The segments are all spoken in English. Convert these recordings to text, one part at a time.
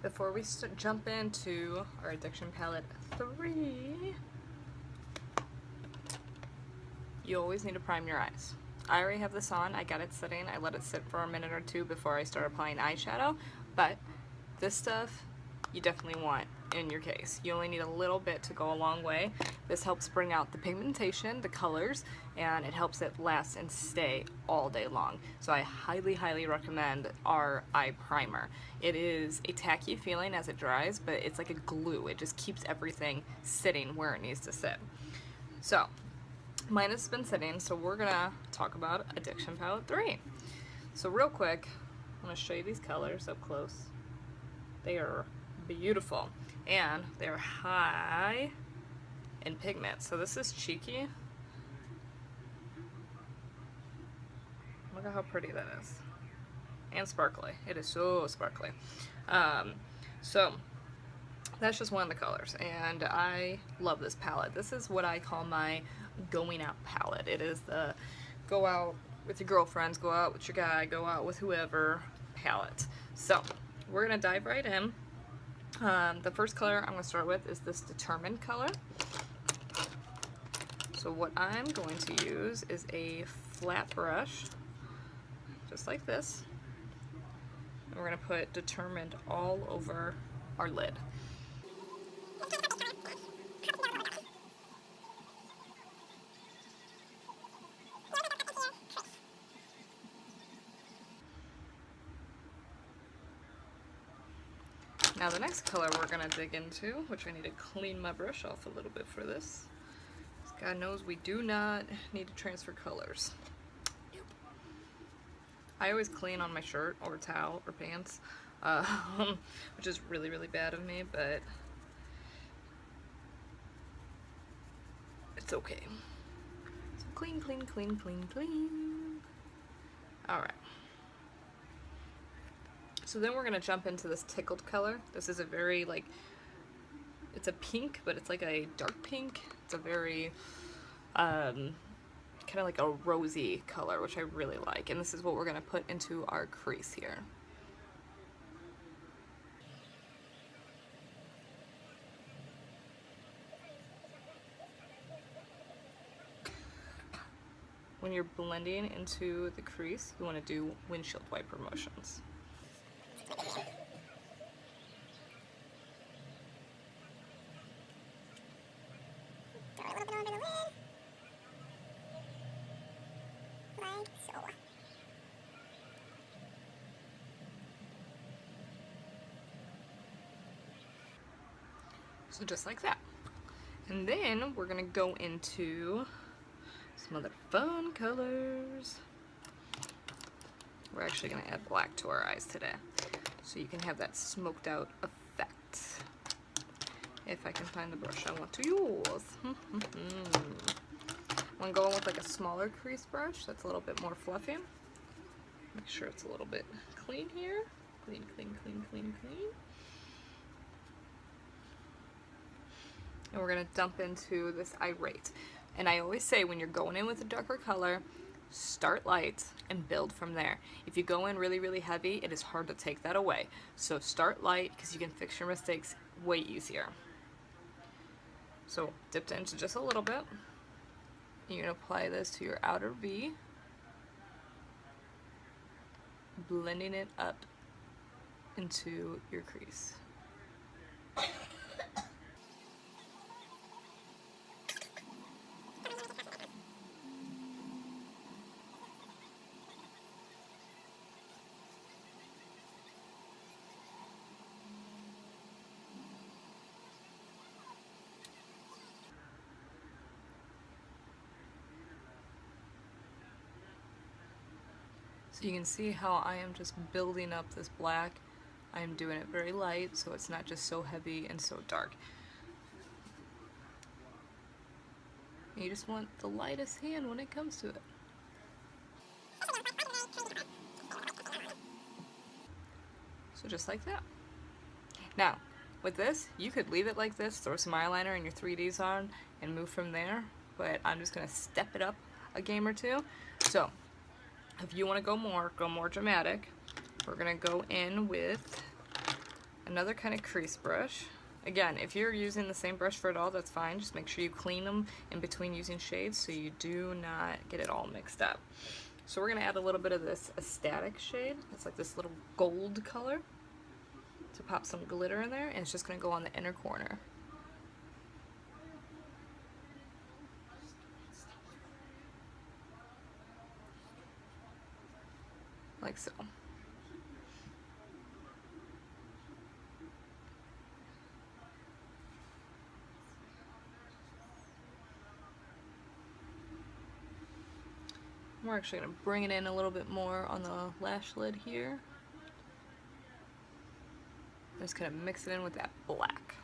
Before we jump into our Addiction Palette 3, you always need to prime your eyes. I already have this on. I got it sitting. I let it sit for a minute or two before I start applying eyeshadow, but this stuff you definitely want in your case. You only need a little bit to go a long way. This helps bring out the pigmentation, the colors, and it helps it last and stay all day long. So I highly, highly recommend our eye primer. It is a tacky feeling as it dries, but it's like a glue. It just keeps everything sitting where it needs to sit. So mine has been sitting, so we're gonna talk about Addiction Palette 3. So real quick, I'm gonna show you these colors up close. They are beautiful, and they're high in pigment. So this is cheeky. Look at how pretty that is. And sparkly. It is so sparkly. So that's just one of the colors, and I love this palette. This is what I call my going out palette. It is the go out with your girlfriends, go out with your guy, go out with whoever palette. So we're gonna dive right in. The first color I'm going to start with is this Determined color. So what I'm going to use is a flat brush, just like this. And we're going to put Determined all over our lid. Now the next color we're going to dig into, which I need to clean my brush off a little bit for this. God knows we do not need to transfer colors. Nope. I always clean on my shirt or towel or pants, which is really, really bad of me, but it's okay. So clean, clean, clean, clean, clean. Alright. So then we're going to jump into this Tickled color. This is a very, like, it's a pink, but it's like a dark pink. It's a very, kind of like a rosy color, which I really like. And this is what we're going to put into our crease here. When you're blending into the crease, you want to do windshield wiper motions. So just like that. And then we're gonna go into some other fun colors. We're actually gonna add black to our eyes today, so you can have that smoked out effect. If I can find the brush I want to use. I'm going with like a smaller crease brush that's a little bit more fluffy. Make sure it's a little bit clean here. Clean, clean, clean, clean, clean. And we're gonna dump into this Irate. And I always say when you're going in with a darker color, start light and build from there. If you go in really, really heavy, it is hard to take that away. So start light because you can fix your mistakes way easier. So dipped into just a little bit. You're gonna apply this to your outer V, blending it up into your crease. So you can see how I am just building up this black I'm doing it very light so it's not just so heavy and so dark. You just want the lightest hand when it comes to it. So just like that. Now, with this, you could leave it like this, throw some eyeliner and your 3Ds on, and move from there, but I'm just going to step it up a game or two. So, if you want to go more dramatic, we're going to go in with another kind of crease brush. Again, if you're using the same brush for it all, that's fine. Just make sure you clean them in between using shades so you do not get it all mixed up. So we're going to add a little bit of this Aesthetic shade. It's like this little gold color to pop some glitter in there, and it's just going to go on the inner corner. Like so. We're actually going to bring it in a little bit more on the lash lid here. Just kind of mix it in with that black.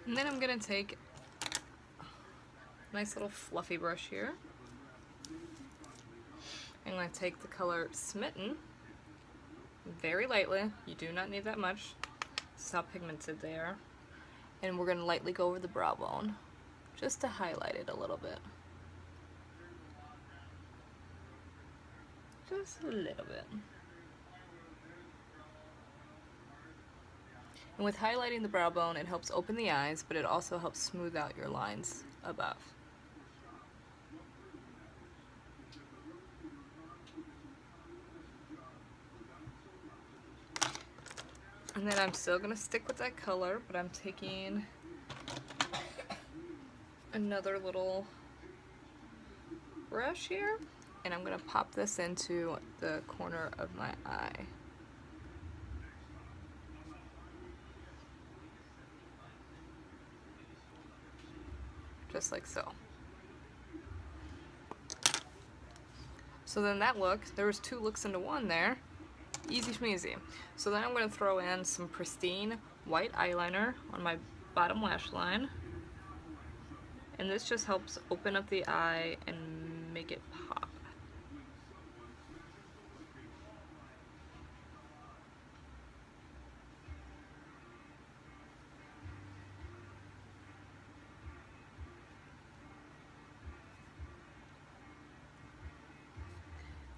And then I'm going to take a nice little fluffy brush here. I'm going to take the color Smitten very lightly. You do not need that much. This is how pigmented they are. And we're going to lightly go over the brow bone just to highlight it a little bit. Just a little bit. And with highlighting the brow bone, it helps open the eyes, but it also helps smooth out your lines above. And then I'm still going to stick with that color, but I'm taking another little brush here, and I'm going to pop this into the corner of my eye. Just like so. So then that look, there was 2 looks into one there. Easy schmeezy. So then I'm going to throw in some pristine white eyeliner on my bottom lash line. And this just helps open up the eye and make it pop.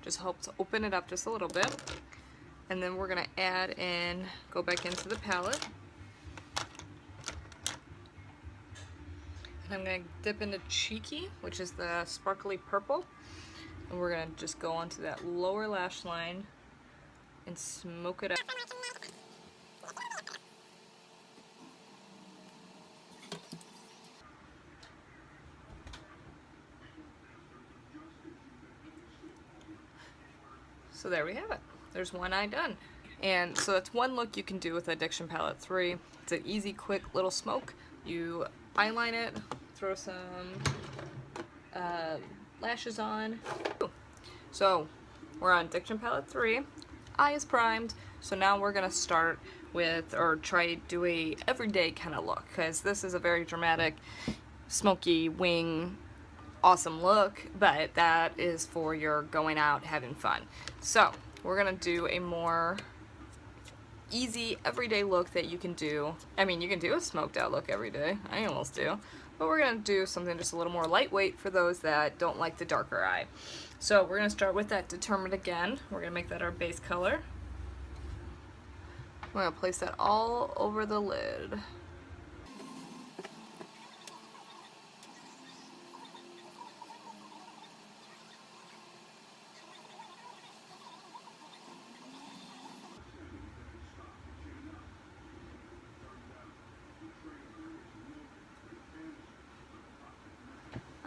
Just helps open it up just a little bit. And then we're going to add in, go back into the palette. And I'm going to dip into Cheeky, which is the sparkly purple. And we're going to just go onto that lower lash line and smoke it up. So there we have it. There's one eye done. And so that's one look you can do with Addiction Palette 3. It's an easy, quick little smoke. You eyeline it, throw some lashes on. So we're on Addiction Palette 3. Eye is primed. So now we're going to start with, or try do a everyday kind of look, because this is a very dramatic, smoky wing, awesome look, but that is for your going out having fun. So we're gonna do a more easy everyday look that you can do. I mean, you can do a smoked out look every day. I almost do. But we're gonna do something just a little more lightweight for those that don't like the darker eye. So we're gonna start with that Determined again. We're gonna make that our base color. We're gonna place that all over the lid.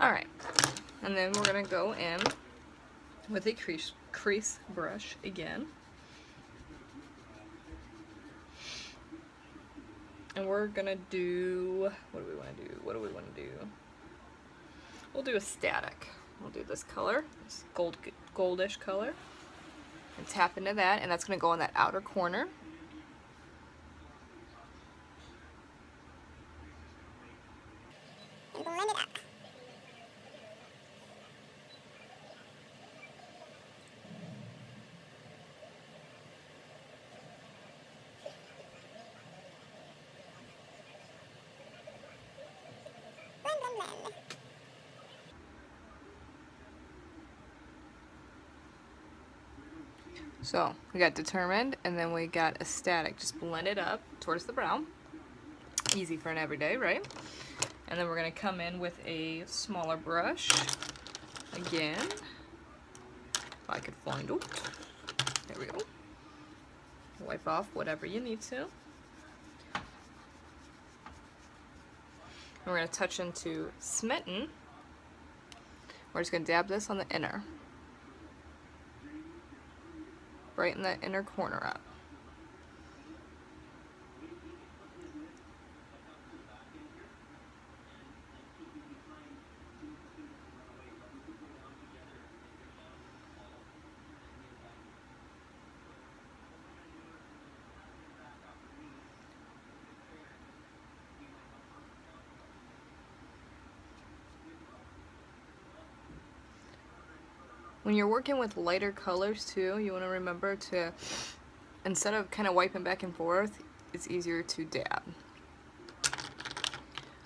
Alright, and then we're going to go in with a crease brush again. And we're going to do, what do we want to do? We'll do a static. We'll do this color, this goldish color, and tap into that, and that's going to go in that outer corner. And blend it up. Blend, blend, blend. So we got determined, and then we got a static. Just blend it up towards the brow. Easy for an everyday, right? And then we're going to come in with a smaller brush. Again, if I could find it. There we go. Wipe off whatever you need to. We're going to touch into Smitten. We're just going to dab this on the inner. Brighten that inner corner up. When you're working with lighter colors too, you want to remember to, instead of kind of wiping back and forth, it's easier to dab.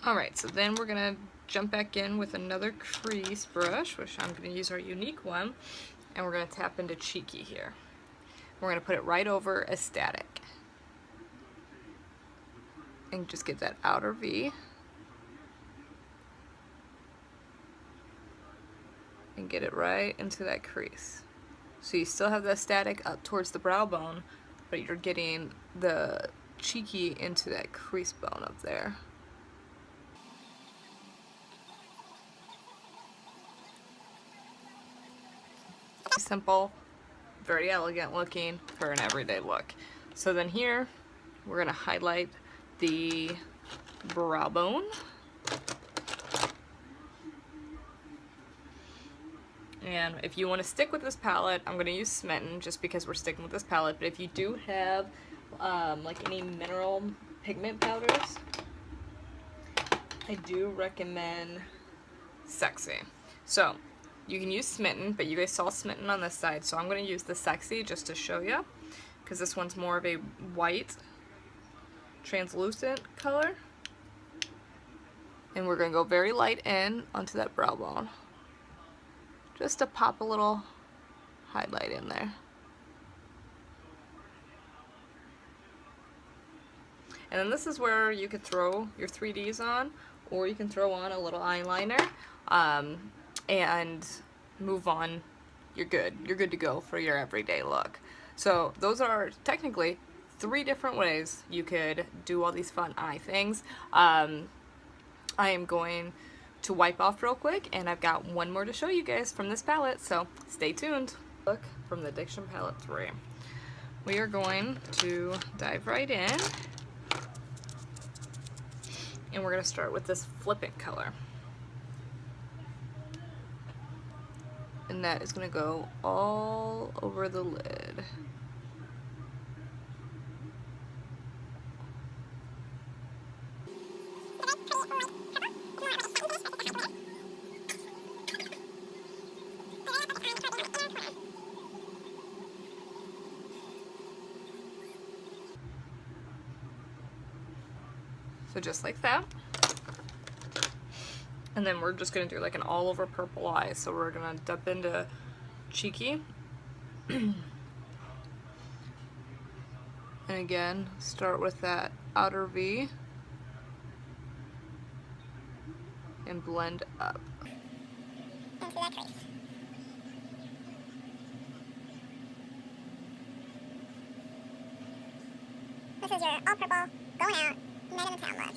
Alright, so then we're going to jump back in with another crease brush, which I'm going to use our Younique one, and we're going to tap into Cheeky here. We're going to put it right over a static. And just get that outer V. And get it right into that crease. So you still have the static up towards the brow bone, but you're getting the Cheeky into that crease bone up there. Simple, very elegant looking for an everyday look. So then here, we're going to highlight the brow bone. And if you want to stick with this palette, I'm going to use Smitten just because we're sticking with this palette. But if you do have like any mineral pigment powders, I do recommend Sexy. So you can use Smitten, but you guys saw Smitten on this side, so I'm going to use the Sexy just to show you, because this one's more of a white translucent color. And we're going to go very light in onto that brow bone, just to pop a little highlight in there. And then this is where you could throw your 3Ds on, or you can throw on a little eyeliner and move on. You're good. You're good to go for your everyday look. So those are technically 3 different ways you could do all these fun eye things. I am going to wipe off real quick, and I've got one more to show you guys from this palette, so stay tuned. Look from the Addiction Palette 3. We are going to dive right in, and we're going to start with this flippant color. And that is going to go all over the lid. So just like that. And then we're just going to do like an all over purple eye. So we're going to dip into Cheeky. And again, start with that outer V and blend up. Into that crease. This is your all purple, going out, night in the town look.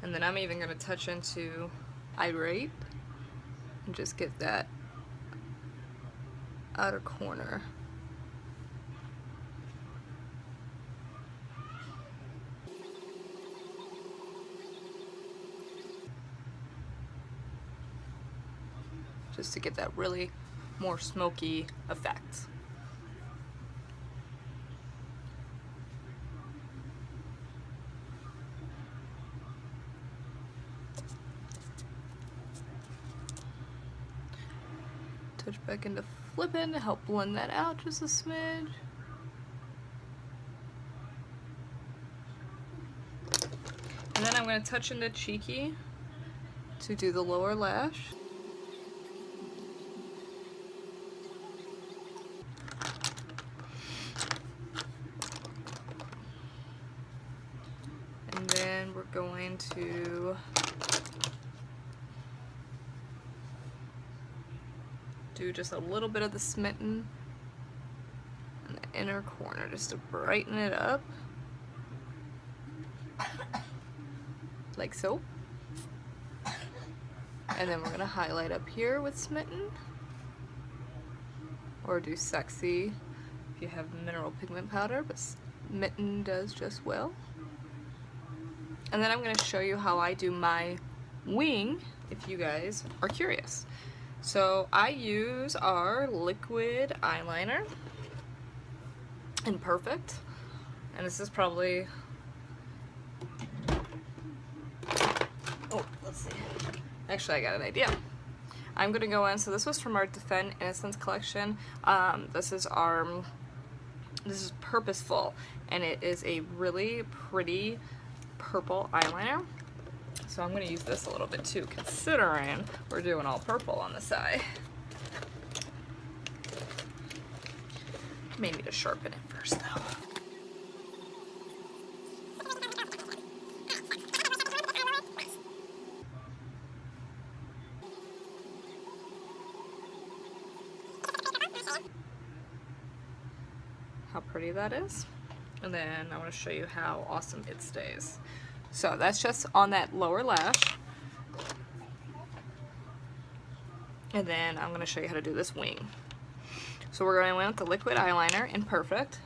And then I'm even going to touch into Irate and just get that outer corner. just to get that really more smoky effect. Touch back into flipping to help blend that out just a smidge. And then I'm going to touch into Cheeky to do the lower lash. And then we're going to do just a little bit of the Smitten in the inner corner just to brighten it up. Like so. And then we're going to highlight up here with Smitten. Or do Sexy if you have mineral pigment powder, but Smitten does just well. And then I'm going to show you how I do my wing if you guys are curious. So I use our liquid eyeliner in Perfect. And this is probably... Oh, let's see. Actually, I got an idea. I'm going to go in, so this was from our Defend Innocence collection. This is Purposeful, and it is a really pretty purple eyeliner. So I'm going to use this a little bit too, considering we're doing all purple on the side. May need to sharpen it first though. How pretty that is. And then I want to show you how awesome it stays. So that's just on that lower lash. And then I'm going to show you how to do this wing. So we're going to go in with the liquid eyeliner in Perfect.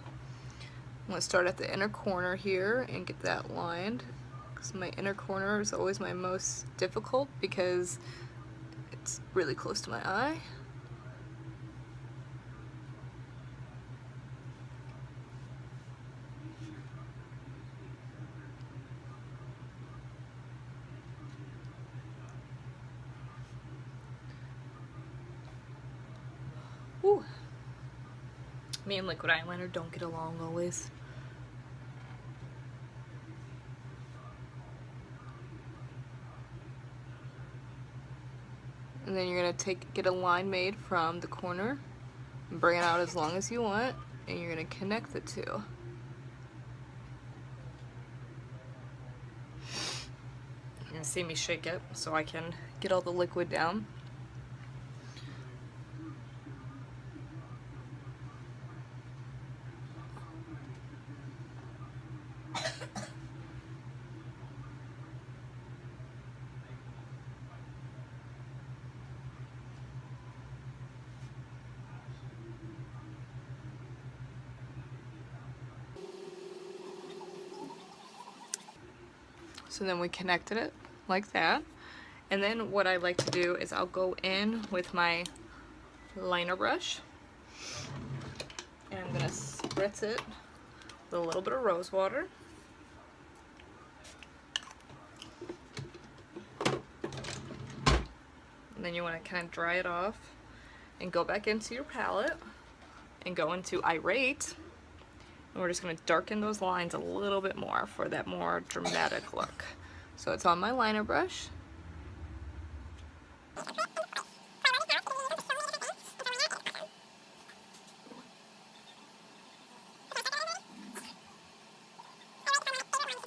I'm going to start at the inner corner here and get that lined. Because my inner corner is always my most difficult because it's really close to my eye. Ooh. Me and liquid eyeliner don't get along always. And then you're gonna get a line made from the corner and bring it out as long as you want, and you're gonna connect the two. You're gonna see me shake it so I can get all the liquid down. So then we connected it like that. And then what I like to do is I'll go in with my liner brush. And I'm gonna spritz it with a little bit of rose water. And then you wanna kind of dry it off and go back into your palette and go into Irate. And we're just going to darken those lines a little bit more for that more dramatic look. So it's on my liner brush.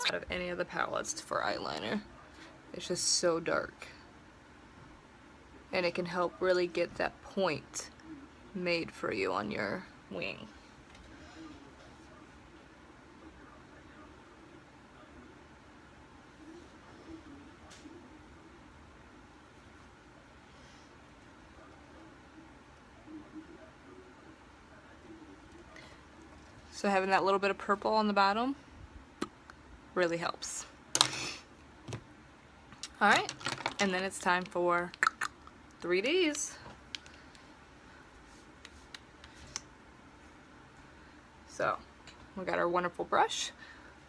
Out of any of the palettes for eyeliner. It's just so dark. And it can help really get that point made for you on your wing. So having that little bit of purple on the bottom really helps. Alright, and then it's time for 3Ds. So we got our wonderful brush,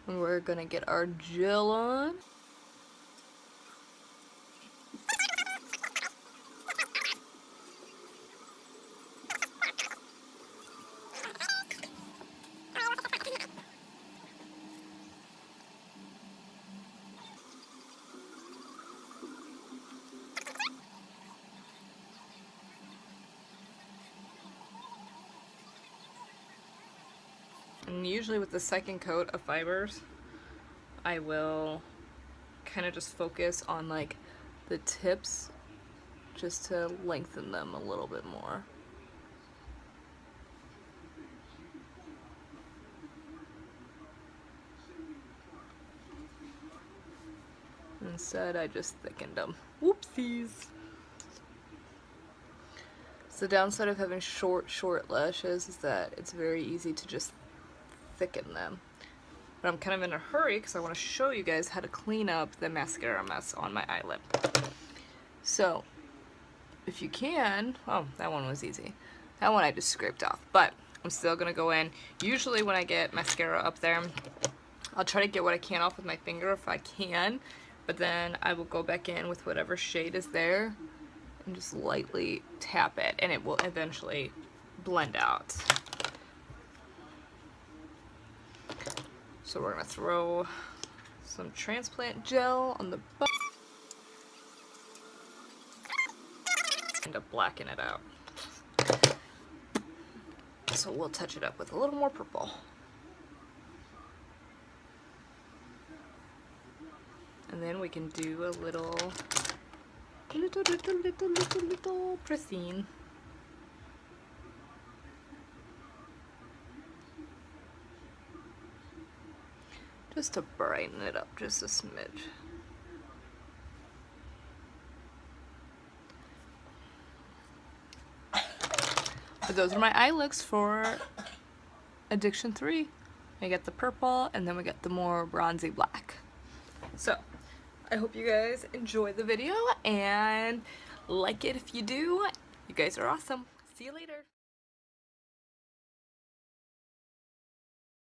and we're gonna get our gel on. And usually with the second coat of fibers, I will kind of just focus on like the tips just to lengthen them a little bit more. Instead, I just thickened them. Whoopsies! So the downside of having short lashes is that it's very easy to just thicken them. But I'm kind of in a hurry because I want to show you guys how to clean up the mascara mess on my eyelid. So, if you can, oh, that one was easy. That one I just scraped off, but I'm still gonna go in. Usually when I get mascara up there, I'll try to get what I can off with my finger if I can, but then I will go back in with whatever shade is there and just lightly tap it, and it will eventually blend out. So we're gonna throw some transplant gel on the bottom. End up blacking it out. So we'll touch it up with a little more purple. And then we can do a little pristine. Just to brighten it up just a smidge. But those are my eye looks for Addiction 3. We get the purple, and then we get the more bronzy black. So, I hope you guys enjoy the video, and like it if you do. You guys are awesome. See you later.